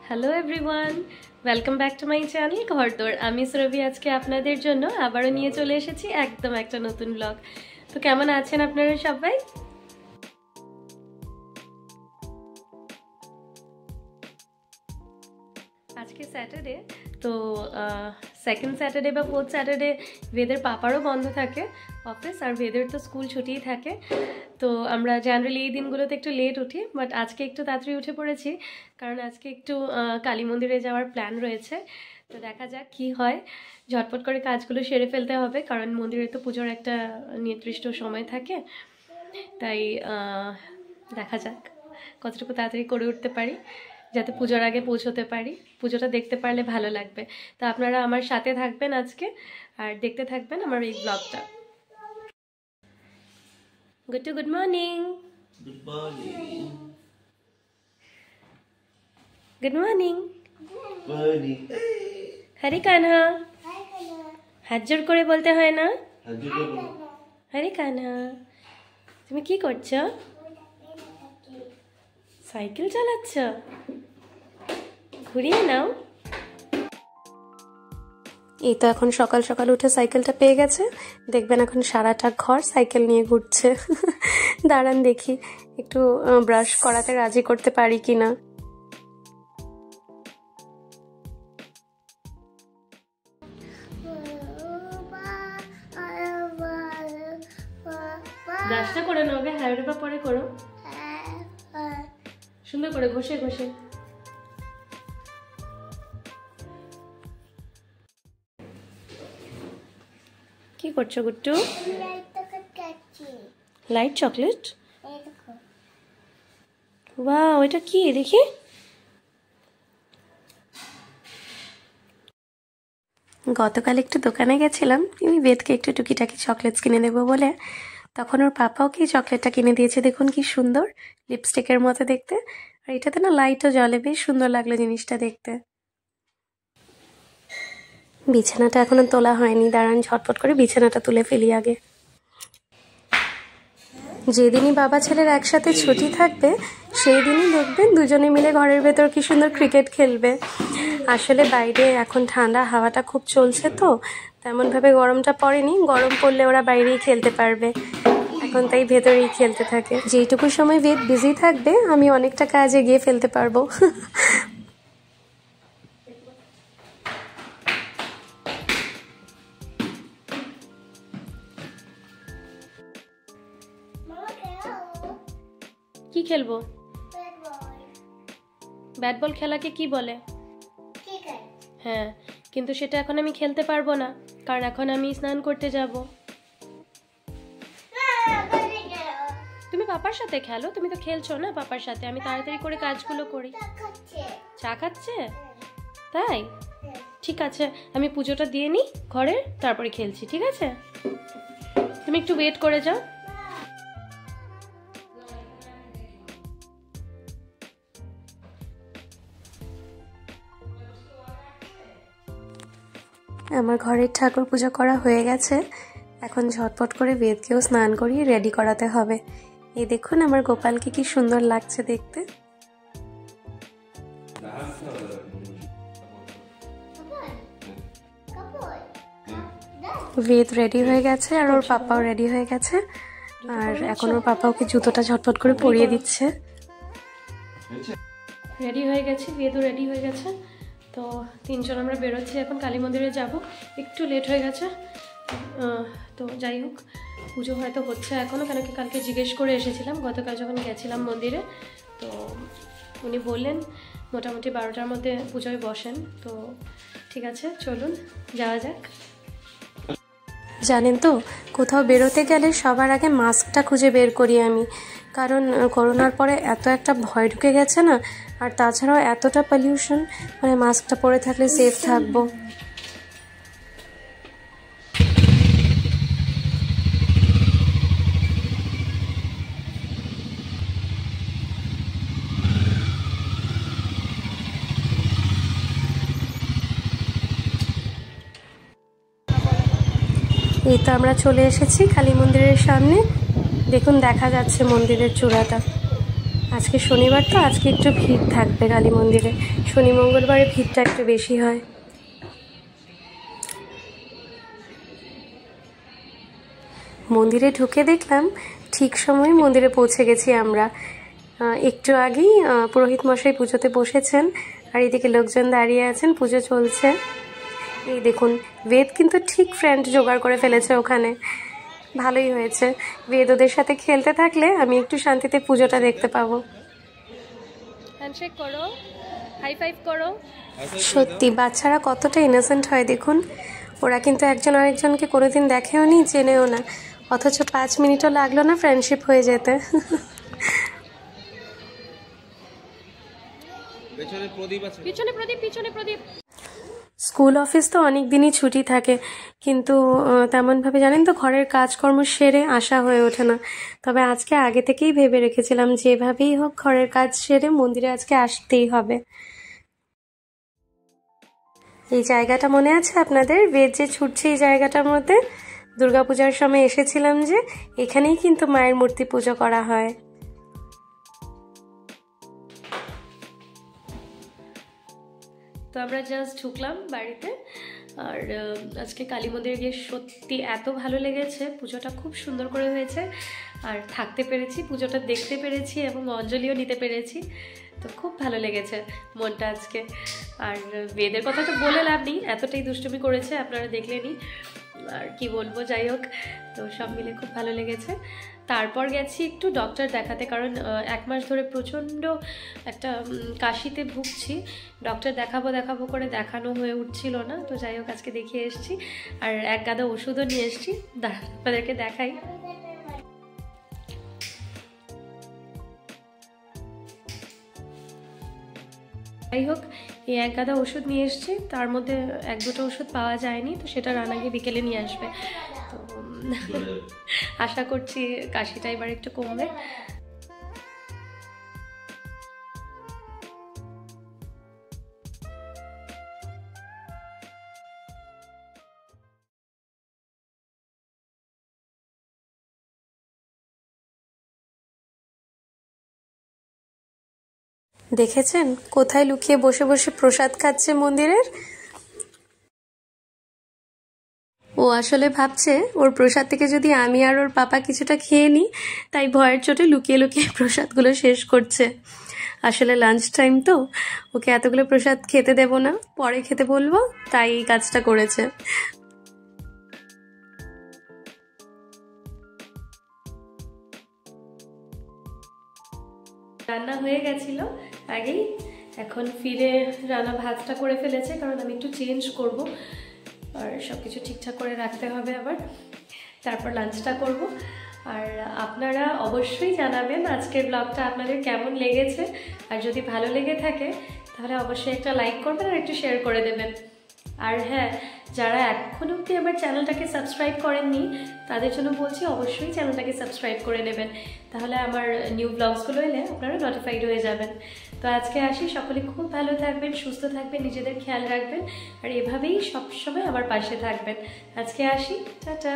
Hello everyone, welcome back to my channel ঘরদোর। আমি সুরভি আজকে আপনাদের জন্য আবারও নিয়ে চলে এসেছি একদম একটা নতুন ব্লগ। তো কেমন আছেন আপনারা সবাই? আজকে স্যাটারডে, তো সেকেন্ড স্যাটারডে বা ফোর্থ স্যাটারডে বেদের পাপারও বন্ধ থাকে অফিস, আর বেদের তো স্কুল ছুটিই থাকে। তো আমরা জেনারেলি এই দিনগুলোতে একটু লেট উঠি, বাট আজকে একটু তাড়াতাড়ি উঠে পড়েছি কারণ আজকে একটু কালী মন্দিরে যাওয়ার প্ল্যান রয়েছে। তো দেখা যাক কি হয়, ঝটপট করে কাজগুলো সেরে ফেলতে হবে কারণ মন্দিরে তো পুজোর একটা নির্দিষ্ট সময় থাকে। তাই দেখা যাক কতটুকু তাড়াতাড়ি করে উঠতে পারি যাতে পুজোর আগে পৌঁছতে পারি। পুজোটা দেখতে পারলে ভালো লাগবে। তো আপনারা আমার সাথে থাকবেন আজকে আর দেখতে থাকবেন আমার এই ব্লগটা। Good morning. Good morning. Good morning. Morning. হরে কানহা। হাত জোর করে বলতে হয় না? হরে কানহা। তুমি কি করছো? সাইকেল চালাচ্ছ? ঘুরিয়ে নাও। এই তো এখন সকাল সকাল উঠে সাইকেলটা পেয়ে গেছে, দেখবেন এখন সারাটা ঘর সাইকেল নিয়ে ঘুরছে। দাঁড়ান দেখি একটু ব্রাশ করাতে রাজি করতে পারি কিনা। ব্রাশটা করে নাও গে, হ্যাঁ বা পরে করো, সুন্দর করে ঘষে ঘষে। কি করছো গুট্টু? Light chocolate? বাহ, এটা কি দেখি। গতকাল একটু দোকানে গেছিলাম, আমি বেদকে একটু টুকিটাকি চকলেটস কিনে দেবো বলে, তখন ওর পাপাও কি চকলেটটা কিনে দিয়েছে। দেখুন কি সুন্দর, লিপস্টিকের মতো দেখতে, আর এটাতে না লাইটও জ্বলে, বেশ সুন্দর লাগলো জিনিসটা দেখতে। বিছানাটা এখনো তোলা হয়নি, দাঁড়ান ঝটপট করে বিছানাটা তুলে ফেলি আগে। যেদিনই বাবা ছেলের একসাথে ছুটি থাকবে সেই দিনই দেখবেন দুজনে মিলে ঘরের ভেতর কি সুন্দর ক্রিকেট খেলবে। আসলে বাইরে এখন ঠান্ডা হাওয়াটা খুব চলছে, তো তেমনভাবে গরমটা পড়েনি, গরম পড়লে ওরা বাইরেই খেলতে পারবে, এখন তাই ভেতরেই খেলতে থাকে। যেইটুকু সময় বেদ বিজি থাকবে আমি অনেকটা কাজ এগিয়ে ফেলতে পারবো। কি খেলবো? ব্যাট বল খেলাকে কি বলে? হ্যাঁ, কিন্তু সেটা এখন আমি খেলতে পারবো না কারণ এখন আমি স্নান করতে যাব। তুমি পাপার সাথে খেলো, তুমি তো খেলছো না পাপার সাথে, আমি তাড়াতাড়ি করে কাজগুলো করি। চা খাচ্ছে? তাই ঠিক আছে, আমি পুজোটা দিয়ে নিই ঘরে, তারপরে খেলছি, ঠিক আছে? তুমি একটু ওয়েট করে যাও। আমার ঘরের ঠাকুর পূজা করা হয়ে গেছে, এখন ঝটপট করে বেদকেও স্নান করিয়ে রেডি করাতে হবে। এই দেখুন আমার গোপালকে কি সুন্দর লাগছে দেখতে। বেদ রেডি হয়ে গেছে আর ওর পাপাও রেডি হয়ে গেছে, আর এখন ওর পাপা ওকে জুতোটা ঝটপট করে পরিয়ে দিচ্ছে। রেডি হয়ে গেছি, বেদও রেডি হয়ে গেছে, তো তিনজন আমরা বেরোচ্ছি এখন কালী মন্দিরে যাব। একটু লেট হয়ে গেছে, তো যাই হোক পুজো হয়তো হচ্ছে এখনও, কেন কি কালকে জিজ্ঞেস করে এসেছিলাম গতকাল যখন গেছিলাম মন্দিরে, তো উনি বললেন মোটামুটি 12টার মধ্যে পুজোয় বসেন। তো ঠিক আছে, চলুন যাওয়া যাক। জানেন তো, কোথাও বেরোতে গেলে সবার আগে মাস্কটা খুঁজে বের করি আমি, কারণ করোনার পরে এত একটা ভয় ঢুকে গেছে না, আর তাছাড়াও এতটা পলিউশন, মানে মাস্কটা পরে থাকলে সেফ থাকবো। এই তো আমরা চলে এসেছি কালী মন্দিরের সামনে, দেখুন দেখা যাচ্ছে মন্দিরের চূড়াটা। আজকে শনিবার তো, আজকে একটু ভিড় থাকবে কালী মন্দিরে। শনি মঙ্গলবারে ভিড়টা একটু বেশি হয়। মন্দিরে ঢুকে দেখলাম ঠিক সময়ে মন্দিরে পৌঁছে গেছি আমরা। একটু আগেই পুরোহিত মশাই পুজোতে বসেছেন, আর এদিকে লোকজন দাঁড়িয়ে আছেন, পুজো চলছে। এই দেখুন, বেদ কিন্তু ঠিক ফ্রেন্ড জোগাড় করে ফেলেছে ওখানে। ভালোই হয়েছে, বেদ ওদের সাথে খেলতে থাকলে আমি একটু শান্তিতে পুজোটা দেখতে পাবো। হ্যান্ডশেক করো, হাই ফাইভ করো। সত্যি বাচ্চারা কতটা ইনোসেন্ট হয় দেখুন। ওরা কিন্তু একজন আরেকজনকে কোনোদিন দেখেও নি, চেনেও না, অথচ 5 মিনিটও লাগলো না ফ্রেন্ডশিপ হয়ে যেতে। স্কুল অফিস তো অনেক দিনই ছুটি থাকে, কিন্তু তেমনভাবে জানেন তো ঘরের কাজকর্ম সেরে আসা হয়ে ওঠে না। তবে আজকে আগে থেকেই ভেবে রেখেছিলাম যেভাবেই হোক ঘরের কাজ সেরে মন্দিরে আজকে আসতেই হবে। এই জায়গাটা মনে আছে আপনাদের? বেদ যে ছুটছে এই জায়গাটার মধ্যে, দুর্গাপূজার সময় এসেছিলাম যে, এখানেই কিন্তু মায়ের মূর্তি পুজো করা হয়। তো আমরা জাস্ট ঢুকলাম বাড়িতে, আর আজকে কালী মন্দিরে গিয়ে সত্যি এত ভালো লেগেছে। পুজোটা খুব সুন্দর করে হয়েছে, আর থাকতে পেরেছি, পুজোটা দেখতে পেরেছি এবং অঞ্জলিও নিতে পেরেছি। তো খুব ভালো লেগেছে মনটা আজকে। আর বেদের কথা তো বলে লাভ নেই, এতটাই দুষ্টুমি করেছে, আপনারা দেখলেনই। আর কি বলবো, যাই হোক, তো সব মিলে খুব ভালো লেগেছে। তারপর গেছি একটু ডক্টর দেখাতে, কারণ 1 মাস ধরে প্রচণ্ড একটা কাশিতে ভুগছি। ডক্টর দেখাবো করে দেখানো হয়ে উঠছিল না। তো যাই হোক, আজকে দেখিয়ে এসেছি, আর এক গাদা ওষুধও নিয়ে এসেছি, আপনাদেরকে দেখাই। যাই হোক, এই 1 গাদা ওষুধ নিয়ে এসেছি, তার মধ্যে 1-2টো ওষুধ পাওয়া যায়নি, তো সেটা রানাকে বিকেলে নিয়ে আসবে। তো আশা করছি কাশিটা এবার একটু কমবে। দেখেছেন কোথায় লুকিয়ে বসে বসে প্রসাদ খাচ্ছে মন্দিরের? ও আসলে ভাবছে ওর প্রসাদ থেকে যদি আমি আর ওর পাপা কিছুটা খেয়ে নিই, তাই ভয়ের চোটে লুকিয়ে লুকিয়ে প্রসাদগুলো শেষ করছে। আসলে লাঞ্চ টাইম তো, ওকে এতগুলো প্রসাদ খেতে দেব না, পরে খেতে বলবো, তাই এই কাজটা করেছে। রান্না হয়ে গেছিল আগেই, এখন ফিরে রান্না ভাতটা করে ফেলেছে, কারণ আমি একটু চেঞ্জ করব, আর সব কিছু ঠিকঠাক করে রাখতে হবে আবার, তারপর লাঞ্চটা করব। আর আপনারা অবশ্যই জানাবেন আজকের ব্লগটা আপনাদের কেমন লেগেছে, আর যদি ভালো লেগে থাকে তাহলে অবশ্যই একটা লাইক করবেন আর একটু শেয়ার করে দেবেন। আর হ্যাঁ, যারা এখনো অবধি আমার চ্যানেলটাকে সাবস্ক্রাইব করেননি তাদের জন্য বলছি অবশ্যই চ্যানেলটাকে সাবস্ক্রাইব করে নেবেন, তাহলে আমার নিউ ব্লগসগুলো এলে আপনারা নোটিফাইড হয়ে যাবেন। তো আজকে আসি, সকলে খুব ভালো থাকবেন, সুস্থ থাকবেন, নিজেদের খেয়াল রাখবেন, আর এভাবেই সবসময় আমার পাশে থাকবেন। আজকে আসি, টাটা।